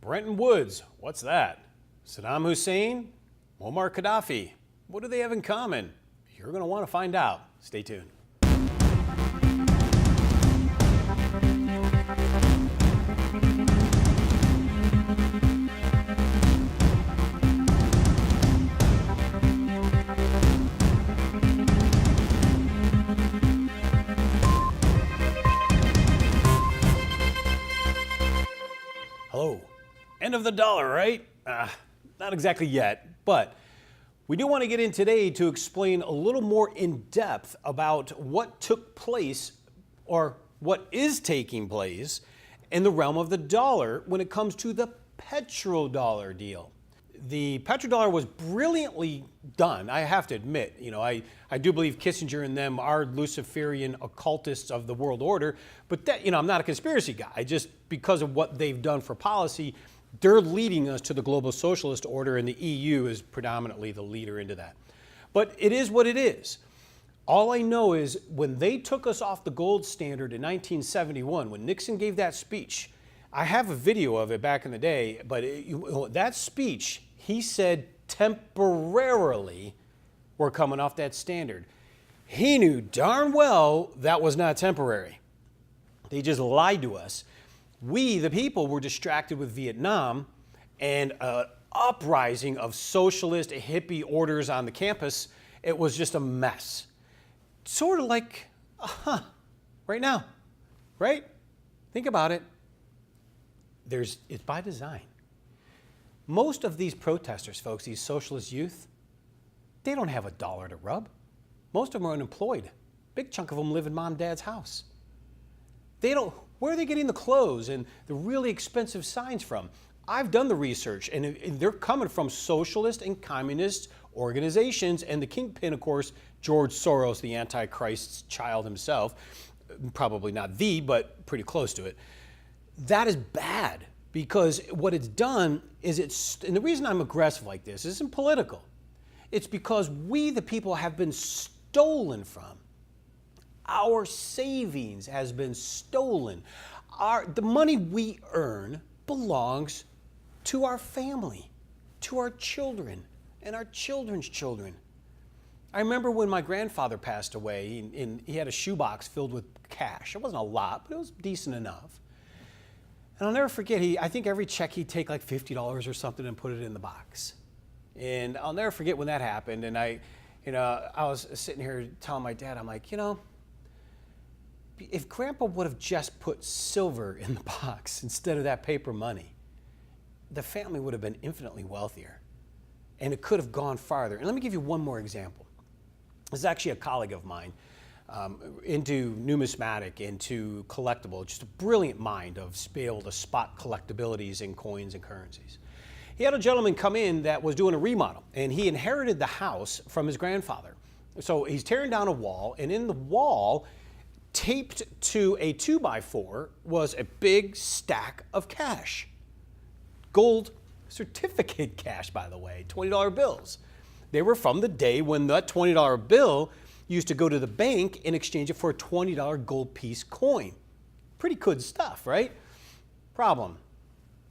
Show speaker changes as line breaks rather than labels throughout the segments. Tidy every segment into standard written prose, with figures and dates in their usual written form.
Bretton Woods, what's that? Saddam Hussein? Muammar Gaddafi? What do they have in common? You're going to want to find out. Stay tuned. Hello. End of the dollar, right? Not exactly yet, but we do want to get in today to explain a little more in depth about what took place or what is taking place in the realm of the dollar when it comes to the petrodollar deal. The petrodollar was brilliantly done, I have to admit. I do believe Kissinger and them are Luciferian occultists of the world order, but that, I'm not a conspiracy guy. Just because of what they've done for policy, they're leading us to the global socialist order, and the EU is predominantly the leader into that. But it is what it is. All I know is when they took us off the gold standard in 1971, when Nixon gave that speech, I have a video of it back in the day, but that speech, he said temporarily we're coming off that standard. He knew darn well that was not temporary. They just lied to us. We, the people, were distracted with Vietnam and an uprising of socialist hippie orders on the campus. It was just a mess. Sort of like, right now, right? Think about it. It's by design. Most of these protesters, folks, these socialist youth, they don't have a dollar to rub. Most of them are unemployed. Big chunk of them live in mom and dad's house. Where are they getting the clothes and the really expensive signs from? I've done the research, and they're coming from socialist and communist organizations, and the kingpin, of course, George Soros, the Antichrist's child himself, probably not but pretty close to it. That is bad, because what it's done is and the reason I'm aggressive like this isn't political. It's because we, the people, have been stolen from. Our savings has been stolen. The money we earn belongs to our family, to our children, and our children's children. I remember when my grandfather passed away, and he had a shoebox filled with cash. It wasn't a lot, but it was decent enough. And I'll never forget, I think every check he'd take like $50 or something and put it in the box. And I'll never forget when that happened. And I was sitting here telling my dad, I'm like, if Grandpa would have just put silver in the box instead of that paper money, the family would have been infinitely wealthier. And it could have gone farther. And let me give you one more example. This is actually a colleague of mine, into numismatic, into collectible, just a brilliant mind of being able to spot collectabilities in coins and currencies. He had a gentleman come in that was doing a remodel, and he inherited the house from his grandfather. So he's tearing down a wall, and in the wall, taped to a 2x4 was a big stack of cash. Gold certificate cash, by the way, $20 bills. They were from the day when that $20 bill used to go to the bank and exchange it for a $20 gold piece coin. Pretty good stuff, right? Problem.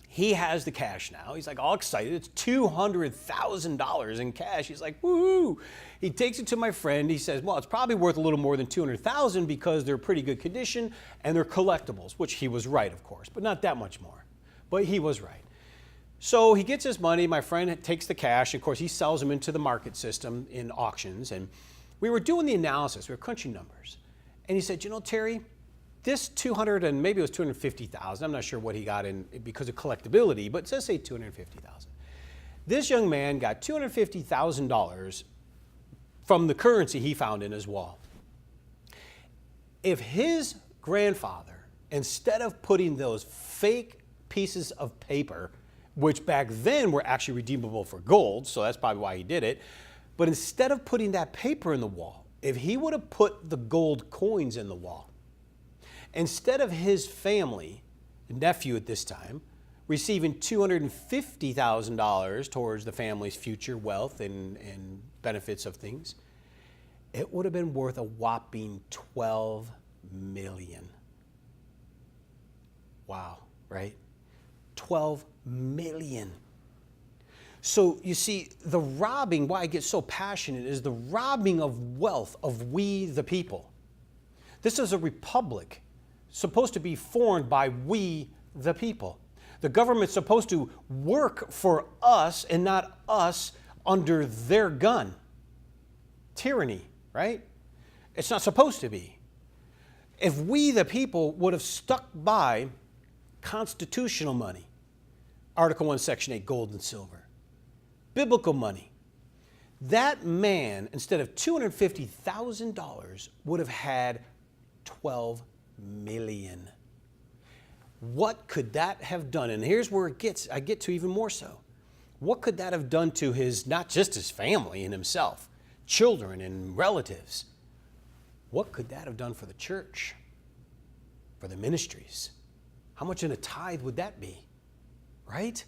He has the cash now. He's like all excited. It's $200,000 in cash. He's like, woohoo. He takes it to my friend. He says, well, it's probably worth a little more than $200,000 because they're pretty good condition and they're collectibles, which he was right, of course, but not that much more. But he was right. So he gets his money. My friend takes the cash. Of course, he sells them into the market system in auctions. And we were doing the analysis. We were crunching numbers. And he said, Terry, this 200 and maybe it was 250,000. I'm not sure what he got in because of collectability, but let's say 250,000. This young man got $250,000 from the currency he found in his wall. If his grandfather, instead of putting those fake pieces of paper, which back then were actually redeemable for gold, so that's probably why he did it, but instead of putting that paper in the wall, if he would have put the gold coins in the wall, instead of his family, nephew at this time, receiving $250,000 towards the family's future wealth and benefits of things, it would have been worth a whopping $12 million. Wow, right? $12 million. So you see, the robbing, why I get so passionate, is the robbing of wealth of we the people. This is a republic supposed to be formed by we the people. The government's supposed to work for us and not us under their gun. Tyranny, right? It's not supposed to be. If we the people would have stuck by constitutional money, Article 1, Section 8, gold and silver, biblical money, that man, instead of $250,000, would have had 12 million. What could that have done? And here's where I get to even more so. What could that have done to his, not just his family and himself, children and relatives? What could that have done for the church, for the ministries? How much in a tithe would that be, right?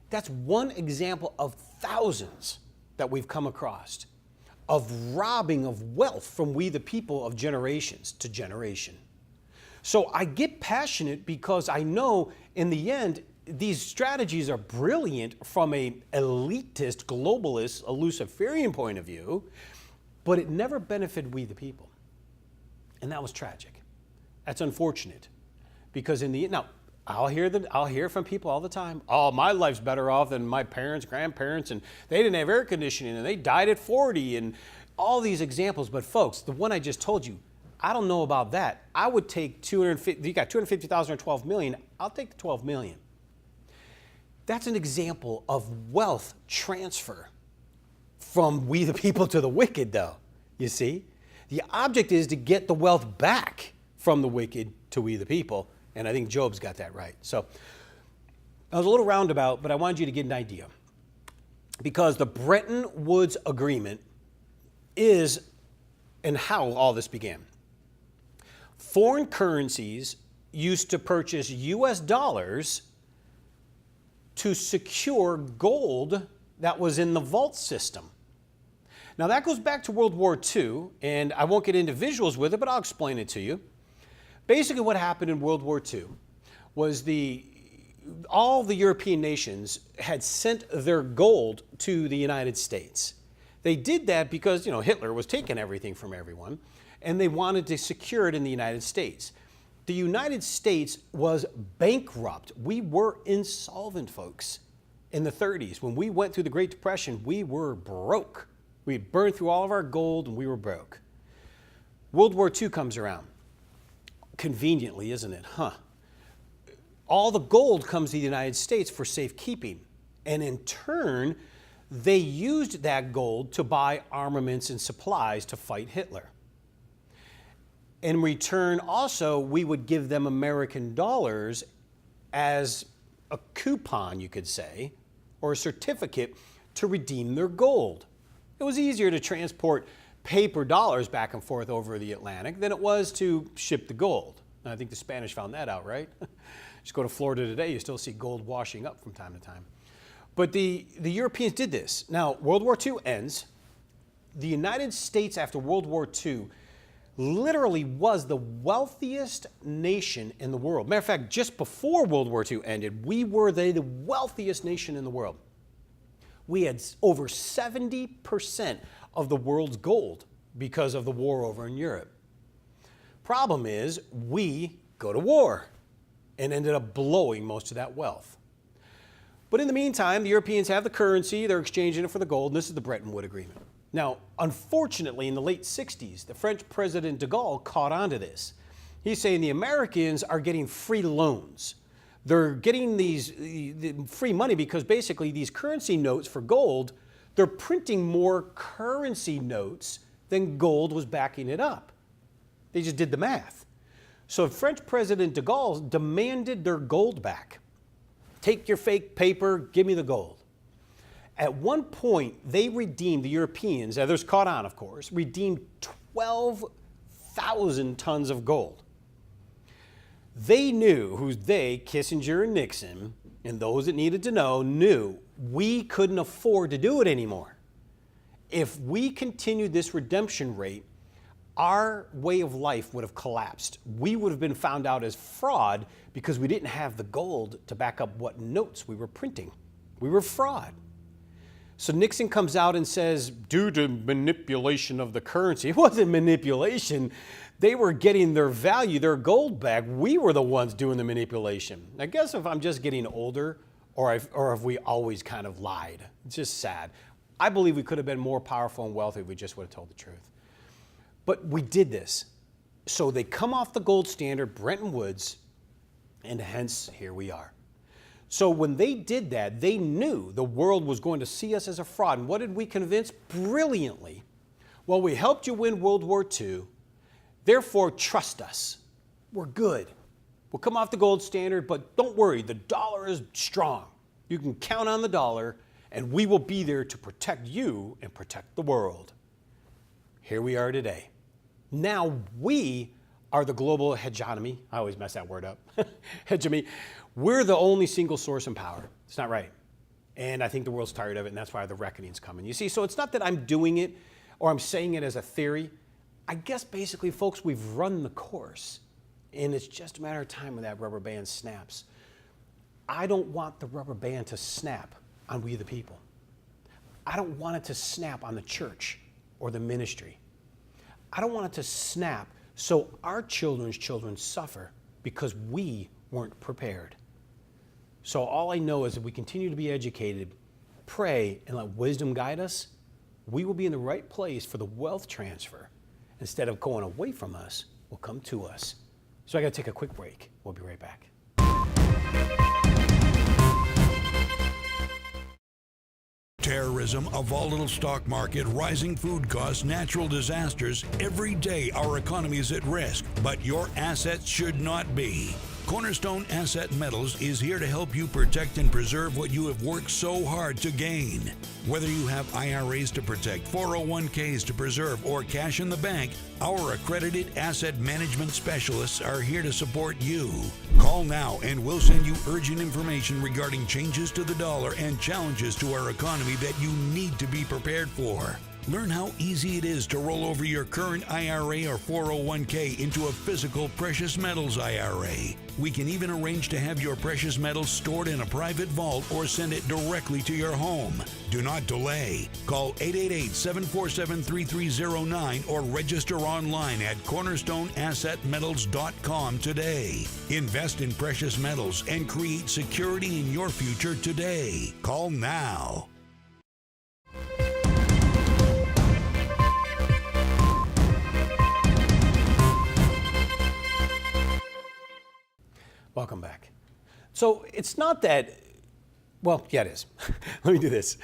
That's one example of thousands that we've come across of robbing of wealth from we the people of generations to generation. So I get passionate because I know in the end, these strategies are brilliant from a elitist, globalist, a Luciferian point of view, but it never benefited we the people. And that was tragic. That's unfortunate because now, I'll hear from people all the time, oh, my life's better off than my parents, grandparents, and they didn't have air conditioning, and they died at 40, and all these examples. But folks, the one I just told you, I don't know about that. I would take you got 250,000 or 12 million, I'll take the 12 million. That's an example of wealth transfer from we the people to the wicked, though, you see? The object is to get the wealth back from the wicked to we the people. And I think Job's got that right. So I was a little roundabout, but I wanted you to get an idea. Because the Bretton Woods Agreement is and how all this began. Foreign currencies used to purchase U.S. dollars to secure gold that was in the vault system. Now that goes back to World War II, and I won't get into visuals with it, but I'll explain it to you. Basically what happened in World War II was all the European nations had sent their gold to the United States. They did that because, Hitler was taking everything from everyone, and they wanted to secure it in the United States. The United States was bankrupt. We were insolvent, folks, in the 30s. When we went through the Great Depression, we were broke. We had burned through all of our gold, and we were broke. World War II comes around. Conveniently, isn't it? All the gold comes to the United States for safekeeping. And in turn, they used that gold to buy armaments and supplies to fight Hitler. In return, also, we would give them American dollars as a coupon, you could say, or a certificate to redeem their gold. It was easier to transport paper dollars back and forth over the Atlantic than it was to ship the gold. And I think the Spanish found that out, right? Just go to Florida today, you still see gold washing up from time to time. But the Europeans did this. Now, World War II ends. The United States, after World War II, literally was the wealthiest nation in the world. Matter of fact, just before World War II ended, we were the wealthiest nation in the world. We had over 70% of the world's gold because of the war over in Europe. Problem is, we go to war and ended up blowing most of that wealth. But in the meantime, the Europeans have the currency, they're exchanging it for the gold, and this is the Bretton Woods Agreement. Now, unfortunately, in the late 60s, the French President de Gaulle caught on to this. He's saying the Americans are getting free loans. They're getting the free money because basically these currency notes for gold, they're printing more currency notes than gold was backing it up. They just did the math. So French President de Gaulle demanded their gold back. Take your fake paper, give me the gold. At one point, they redeemed, the Europeans, others caught on, of course, redeemed 12,000 tons of gold. They knew, Kissinger and Nixon, and those that needed to know, knew we couldn't afford to do it anymore. If we continued this redemption rate, our way of life would have collapsed. We would have been found out as fraud because we didn't have the gold to back up what notes we were printing. We were fraud. So Nixon comes out and says, due to manipulation of the currency, it wasn't manipulation. They were getting their value, their gold back. We were the ones doing the manipulation. I guess if I'm just getting older or if we always kind of lied. It's just sad. I believe we could have been more powerful and wealthy if we just would have told the truth. But we did this. So they come off the gold standard, Bretton Woods, and hence here we are. So when they did that, they knew the world was going to see us as a fraud. And what did we convince? Brilliantly. Well, we helped you win World War II. Therefore, trust us. We're good. We'll come off the gold standard, but don't worry, the dollar is strong. You can count on the dollar, and we will be there to protect you and protect the world. Here we are today. Now we are the global hegemony. I always mess that word up. Hegemony. We're the only single source in power. It's not right. And I think the world's tired of it, and that's why the reckoning's coming. You see, so it's not that I'm doing it or I'm saying it as a theory. I guess basically, folks, we've run the course, and it's just a matter of time when that rubber band snaps. I don't want the rubber band to snap on we the people. I don't want it to snap on the church or the ministry. I don't want it to snap so our children's children suffer because we weren't prepared. So all I know is if we continue to be educated, pray, and let wisdom guide us, we will be in the right place for the wealth transfer. Instead of going away from us, will come to us. So I got to take a quick break. We'll be right back.
Terrorism, a volatile stock market, rising food costs, natural disasters. Every day our economy is at risk, but your assets should not be. Cornerstone Asset Metals is here to help you protect and preserve what you have worked so hard to gain. Whether you have IRAs to protect, 401ks to preserve, or cash in the bank, our accredited asset management specialists are here to support you. Call now and we'll send you urgent information regarding changes to the dollar and challenges to our economy that you need to be prepared for. Learn how easy it is to roll over your current IRA or 401k into a physical precious metals IRA. We can even arrange to have your precious metals stored in a private vault or send it directly to your home. Do not delay. Call 888-747-3309 or register online at cornerstoneassetmetals.com today. Invest in precious metals and create security in your future today. Call now.
Welcome back. So it's not that, well, yeah, it is. Let me do this.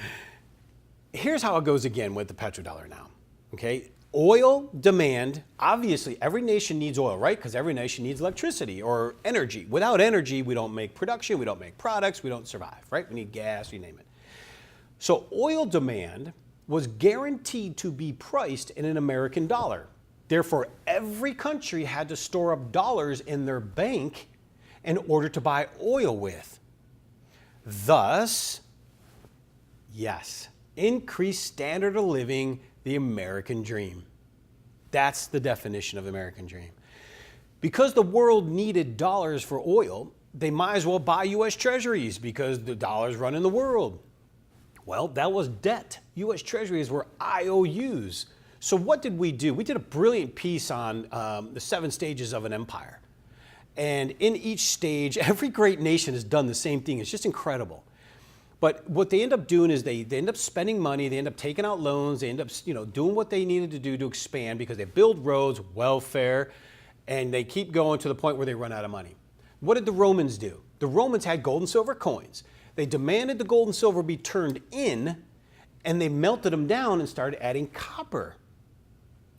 Here's how it goes again with the petrodollar now, okay? Oil demand, obviously every nation needs oil, right? Because every nation needs electricity or energy. Without energy, we don't make production, we don't make products, we don't survive, right? We need gas, you name it. So oil demand was guaranteed to be priced in an American dollar. Therefore, every country had to store up dollars in their bank in order to buy oil with. Thus, yes, increased standard of living, the American dream. That's the definition of the American dream. Because the world needed dollars for oil, they might as well buy U.S. Treasuries because the dollars run in the world. Well, that was debt. U.S. Treasuries were IOUs. So what did we do? We did a brilliant piece on the 7 stages of an empire. And in each stage, every great nation has done the same thing. It's just incredible. But what they end up doing is they end up spending money, they end up taking out loans, they end up doing what they needed to do to expand because they build roads, welfare, and they keep going to the point where they run out of money. What did the Romans do? The Romans had gold and silver coins. They demanded the gold and silver be turned in, and they melted them down and started adding copper.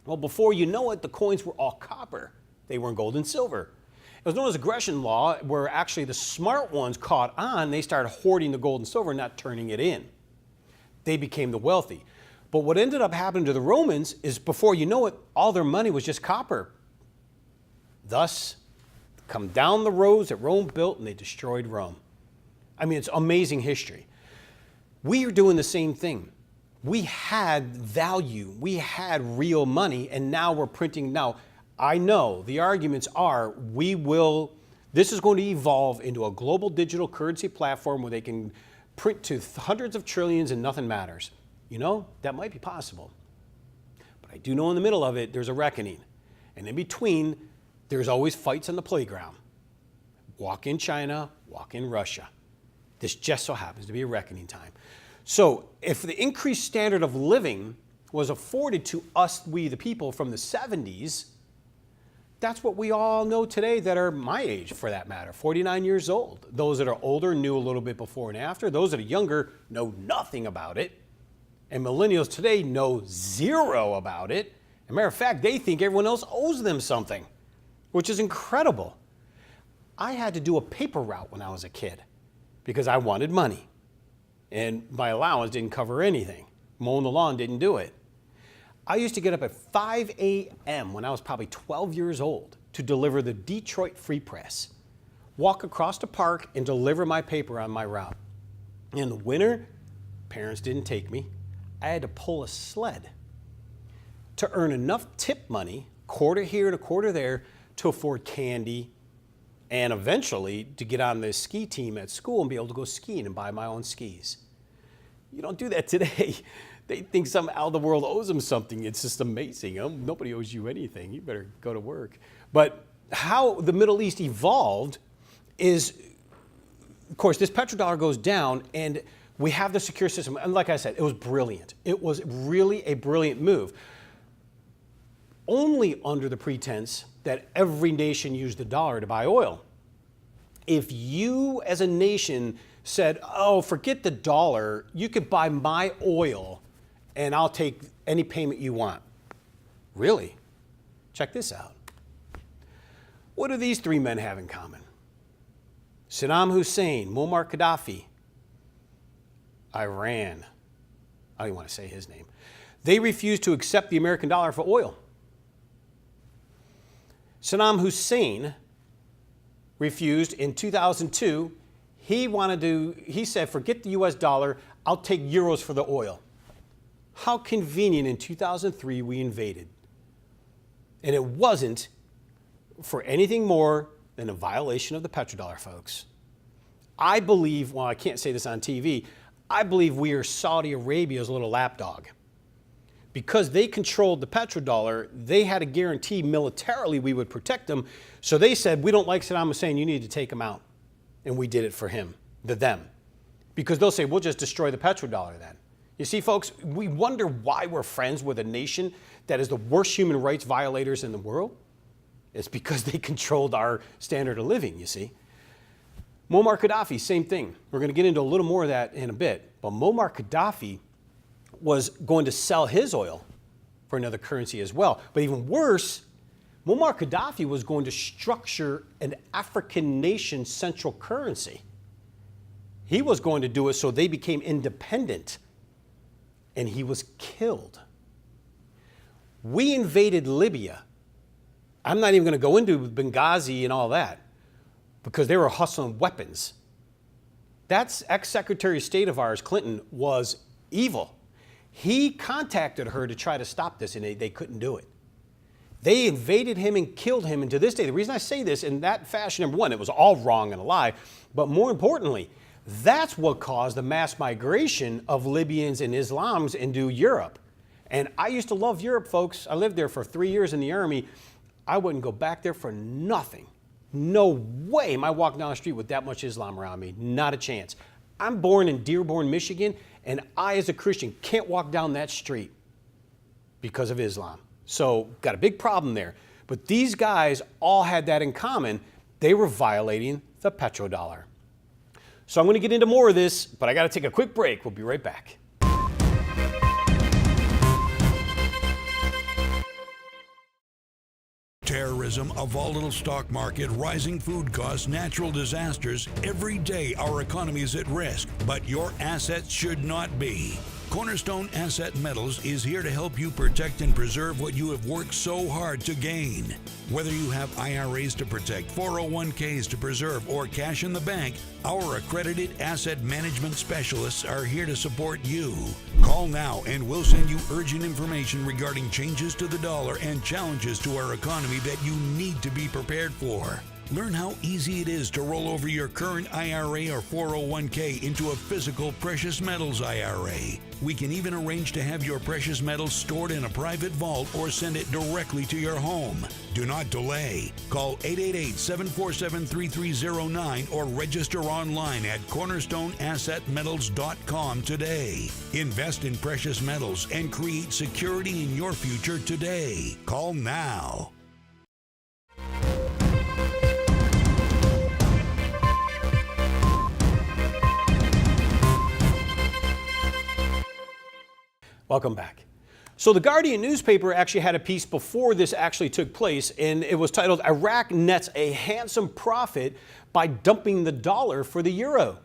Well, before you know it, the coins were all copper. They weren't gold and silver. It was known as aggression law, where actually the smart ones caught on. They started hoarding the gold and silver, not turning it in. They became the wealthy. But what ended up happening to the Romans is, before you know it, all their money was just copper. Thus, come down the roads that Rome built, and they destroyed Rome. I mean, it's amazing history. We are doing the same thing. we had value, we had real money, and now we're printing. Now, I know the arguments are this is going to evolve into a global digital currency platform where they can print to hundreds of trillions and nothing matters. You know, that might be possible. But I do know in the middle of it, there's a reckoning. And in between, there's always fights on the playground. Walk in China, walk in Russia. This just so happens to be a reckoning time. So if the increased standard of living was afforded to us, we the people, from the 70s, that's what we all know today that are my age, for that matter, 49 years old. Those that are older knew a little bit before and after. Those that are younger know nothing about it. And millennials today know zero about it. As a matter of fact, they think everyone else owes them something, which is incredible. I had to do a paper route when I was a kid because I wanted money. And my allowance didn't cover anything. Mowing the lawn didn't do it. I used to get up at 5 a.m. when I was probably 12 years old to deliver the Detroit Free Press, walk across the park and deliver my paper on my route. In the winter, parents didn't take me. I had to pull a sled to earn enough tip money, quarter here and a quarter there, to afford candy and eventually to get on the ski team at school and be able to go skiing and buy my own skis. You don't do that today. They think some out of the world owes them something. It's just amazing. Nobody owes you anything. You better go to work. But how the Middle East evolved is, of course, this petrodollar goes down and we have the secure system. And like I said, it was brilliant. It was really a brilliant move. Only under the pretense that every nation used the dollar to buy oil. If you as a nation said, oh, forget the dollar, you could buy my oil and I'll take any payment you want. Really? Check this out. What do these three men have in common? Saddam Hussein, Muammar Gaddafi, Iran. I don't even want to say his name. They refused to accept the American dollar for oil. Saddam Hussein refused in 2002. He said, forget the US dollar, I'll take euros for the oil. How convenient in 2003 we invaded. And it wasn't for anything more than a violation of the petrodollar, folks. I believe, well, I can't say this on TV, I believe we are Saudi Arabia's little lapdog. Because they controlled the petrodollar, they had a guarantee militarily we would protect them. So they said, we don't like Saddam Hussein, you need to take him out. And we did it for him, them. Because they'll say, we'll just destroy the petrodollar then. You see, folks, we wonder why we're friends with a nation that is the worst human rights violators in the world. It's because they controlled our standard of living, you see. Muammar Gaddafi, same thing. We're going to get into a little more of that in a bit. But Muammar Gaddafi was going to sell his oil for another currency as well. But even worse, Muammar Gaddafi was going to structure an African nation central currency. He was going to do it so they became independent. And he was killed. We invaded Libya. I'm not even going to go into Benghazi and all that because they were hustling weapons. That's ex-Secretary of State of ours, Clinton, was evil. He contacted her to try to stop this, and they couldn't do it. They invaded him and killed him. And to this day, the reason I say this in that fashion, number one, it was all wrong and a lie. But more importantly, that's what caused the mass migration of Libyans and Islams into Europe. And I used to love Europe, folks. I lived there for 3 years in the Army. I wouldn't go back there for nothing. No way am I walking down the street with that much Islam around me. Not a chance. I'm born in Dearborn, Michigan, and I, as a Christian, can't walk down that street because of Islam. So, got a big problem there. But these guys all had that in common. They were violating the petrodollar. So I'm going to get into more of this, but I got to take a quick break. We'll be right back.
Terrorism, a volatile stock market, rising food costs, natural disasters. Every day our economy is at risk, but your assets should not be. Cornerstone Asset Metals is here to help you protect and preserve what you have worked so hard to gain. Whether you have IRAs to protect, 401ks to preserve, or cash in the bank, our accredited asset management specialists are here to support you. Call now and we'll send you urgent information regarding changes to the dollar and challenges to our economy that you need to be prepared for. Learn how easy it is to roll over your current IRA or 401k into a physical precious metals IRA. We can even arrange to have your precious metals stored in a private vault or send it directly to your home. Do not delay. Call 888-747-3309 or register online at cornerstoneassetmetals.com today. Invest in precious metals and create security in your future today. Call now.
Welcome back. So the Guardian newspaper actually had a piece before this actually took place, and it was titled, "Iraq Nets a Handsome Profit by Dumping the Dollar for the Euro."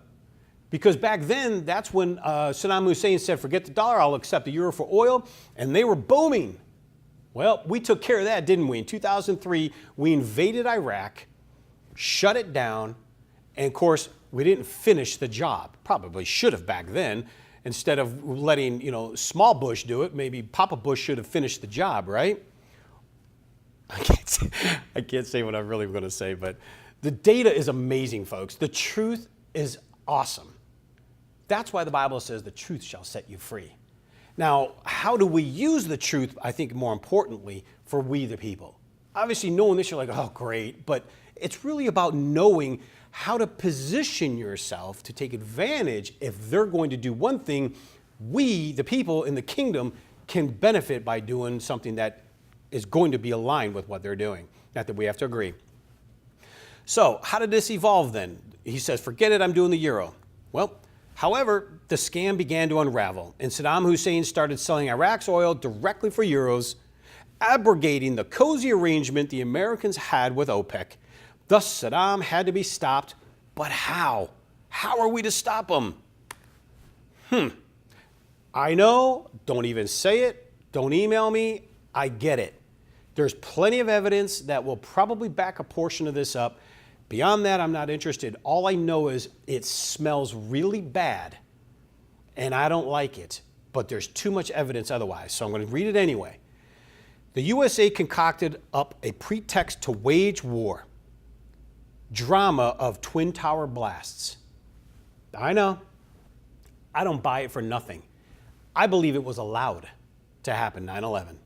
Because back then, that's when Saddam Hussein said, forget the dollar, I'll accept the euro for oil, and they were booming. Well, we took care of that, didn't we? In 2003, we invaded Iraq, shut it down, and of course, we didn't finish the job. Probably should have back then. Instead of letting, small Bush do it, maybe Papa Bush should have finished the job, right? I can't say what I'm really going to say, but the data is amazing, folks. The truth is awesome. That's why the Bible says the truth shall set you free. Now, how do we use the truth, I think more importantly, for we the people? Obviously, knowing this, you're like, oh, great, but it's really about knowing how to position yourself to take advantage. If they're going to do one thing, we, the people in the kingdom, can benefit by doing something that is going to be aligned with what they're doing. Not that we have to agree. So how did this evolve then? He says, forget it, I'm doing the euro. Well, however, the scam began to unravel, and Saddam Hussein started selling Iraq's oil directly for euros, abrogating the cozy arrangement the Americans had with OPEC. Thus, Saddam had to be stopped, but how? How are we to stop him? I know, don't even say it, don't email me, I get it. There's plenty of evidence that will probably back a portion of this up. Beyond that, I'm not interested. All I know is it smells really bad, and I don't like it, but there's too much evidence otherwise, so I'm going to read it anyway. The USA concocted up a pretext to wage war. Drama of Twin Tower blasts. I know. I don't buy it for nothing. I believe it was allowed to happen, 9/11.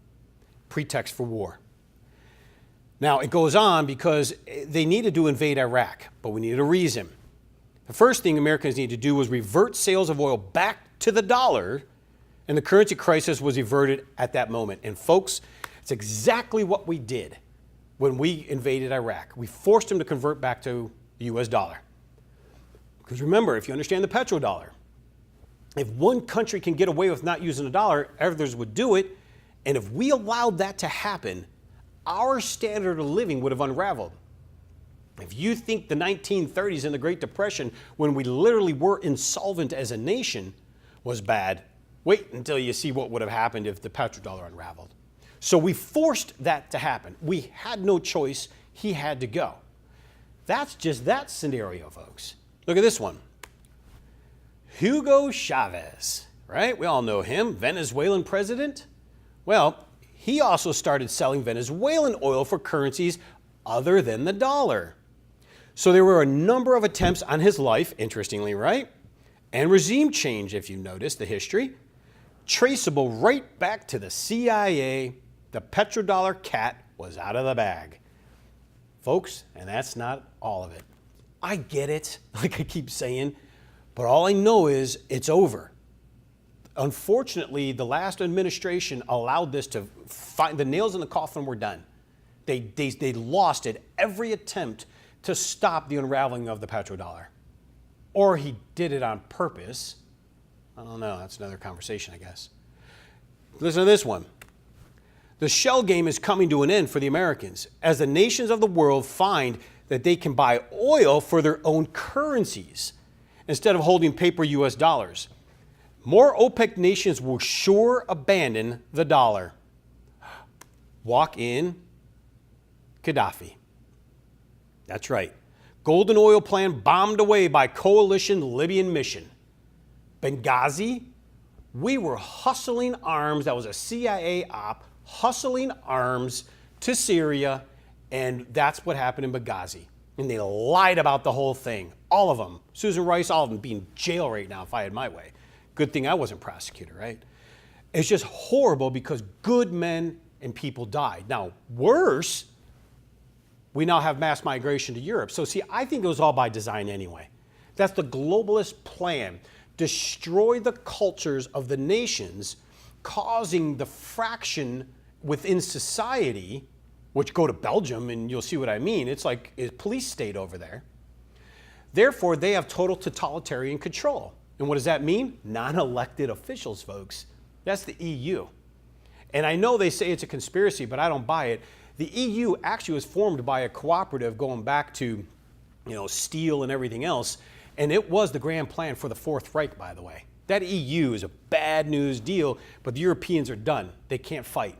Pretext for war. Now, it goes on because they needed to invade Iraq, but we needed a reason. The first thing Americans needed to do was revert sales of oil back to the dollar, and the currency crisis was averted at that moment. And folks, it's exactly what we did. When we invaded Iraq, we forced them to convert back to the US dollar. Because remember, if you understand the petrodollar, if one country can get away with not using a dollar, others would do it. And if we allowed that to happen, our standard of living would have unraveled. If you think the 1930s and the Great Depression, when we literally were insolvent as a nation, was bad, wait until you see what would have happened if the petrodollar unraveled. So we forced that to happen. We had no choice. He had to go. That's just that scenario, folks. Look at this one. Hugo Chavez, right? We all know him, Venezuelan president. Well, he also started selling Venezuelan oil for currencies other than the dollar. So there were a number of attempts on his life, interestingly, right? And regime change, if you notice the history, traceable right back to the CIA. The petrodollar cat was out of the bag. Folks, and that's not all of it. I get it, like I keep saying, but all I know is it's over. Unfortunately, the last administration allowed this to find the nails in the coffin were done. They lost at every attempt to stop the unraveling of the petrodollar. Or he did it on purpose. I don't know, that's another conversation, I guess. Listen to this one. The shell game is coming to an end for the Americans as the nations of the world find that they can buy oil for their own currencies instead of holding paper US dollars. More OPEC nations will sure abandon the dollar. Walk in Gaddafi. That's right. Golden oil plan bombed away by coalition Libyan mission. Benghazi, we were hustling arms. That was a CIA op, hustling arms to Syria, and that's what happened in Benghazi. And they lied about the whole thing. All of them. Susan Rice, all of them, be in jail right now if I had my way. Good thing I wasn't prosecutor, right? It's just horrible because good men and people died. Now, worse, we now have mass migration to Europe. So see, I think it was all by design anyway. That's the globalist plan. Destroy the cultures of the nations, causing the fraction within society, which go to Belgium and you'll see what I mean. It's like a police state over there. Therefore, they have total totalitarian control. And what does that mean? Non-elected officials, folks. That's the EU. And I know they say it's a conspiracy, but I don't buy it. The EU actually was formed by a cooperative going back to, steel and everything else. And it was the grand plan for the Fourth Reich, by the way. That EU is a bad news deal, but the Europeans are done. They can't fight.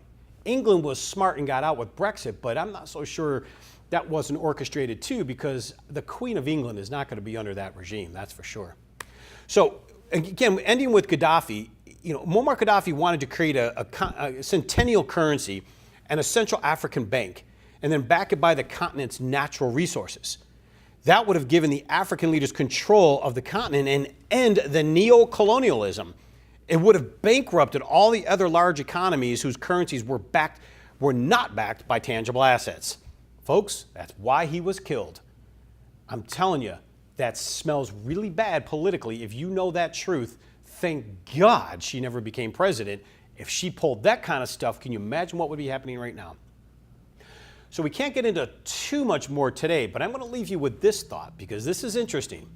England was smart and got out with Brexit, but I'm not so sure that wasn't orchestrated too, because the Queen of England is not going to be under that regime, that's for sure. So again, ending with Gaddafi, Muammar Gaddafi wanted to create a centennial currency and a Central African bank, and then back it by the continent's natural resources. That would have given the African leaders control of the continent and end the neo-colonialism. It would have bankrupted all the other large economies whose currencies were not backed by tangible assets. Folks, that's why he was killed. I'm telling you, that smells really bad politically. If you know that truth, thank God she never became president. If she pulled that kind of stuff, can you imagine what would be happening right now? So we can't get into too much more today, but I'm going to leave you with this thought because this is interesting.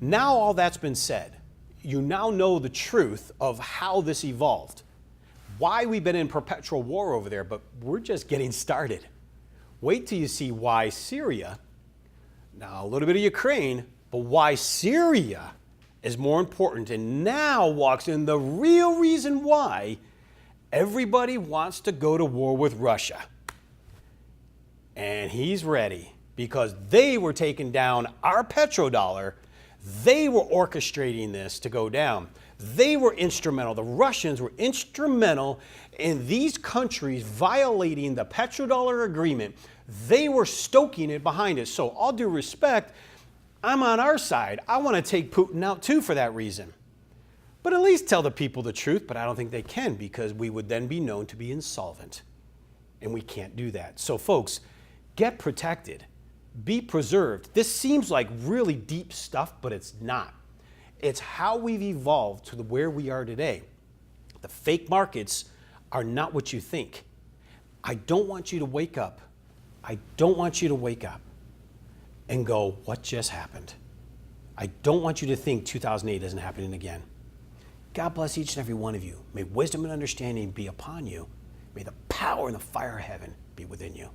Now all that's been said, you now know the truth of how this evolved, why we've been in perpetual war over there, but we're just getting started. Wait till you see why Syria, now a little bit of Ukraine, but why Syria is more important and now walks in the real reason why everybody wants to go to war with Russia. And he's ready because they were taking down our petrodollar. They were orchestrating this to go down. They were instrumental. The Russians were instrumental in these countries violating the petrodollar agreement. They were stoking it behind us. So all due respect, I'm on our side. I want to take Putin out too for that reason. But at least tell the people the truth, but I don't think they can because we would then be known to be insolvent. And we can't do that. So folks, get protected. Be preserved. This seems like really deep stuff, but it's not. It's how we've evolved to where we are today. The fake markets are not what you think. I don't want you to wake up. I don't want you to wake up and go, what just happened? I don't want you to think 2008 isn't happening again. God bless each and every one of you. May wisdom and understanding be upon you. May the power and the fire of heaven be within you.